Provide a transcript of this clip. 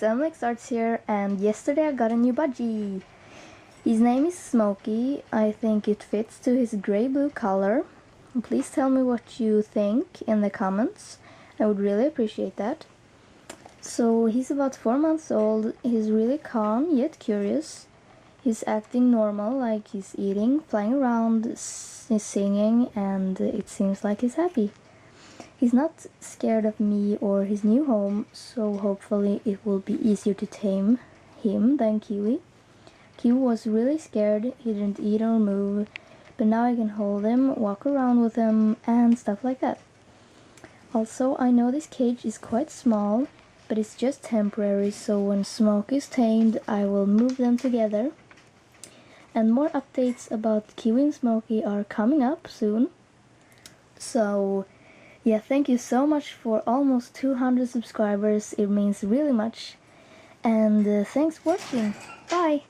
it's AnimalxArtz here, and yesterday I got a new budgie. His name is Smokey. I think it fits to his grey-blue color. Please tell me what you think in the comments. I would really appreciate that. So he's about 4 months old. He's really calm yet curious. He's acting normal, like he's eating, playing around, he's singing, and it seems like he's happy. He's not scared of me or his new home, so hopefully it will be easier to tame him than Kiwi. Kiwi was really scared, he didn't eat or move, but now I can hold him, walk around with him, and stuff like that. Also, I know this cage is quite small, but it's just temporary, so when Smokey is tamed, I will move them together. And more updates about Kiwi and Smokey are coming up soon. So yeah, thank you so much for almost 200 subscribers, it means really much. And thanks for watching, bye!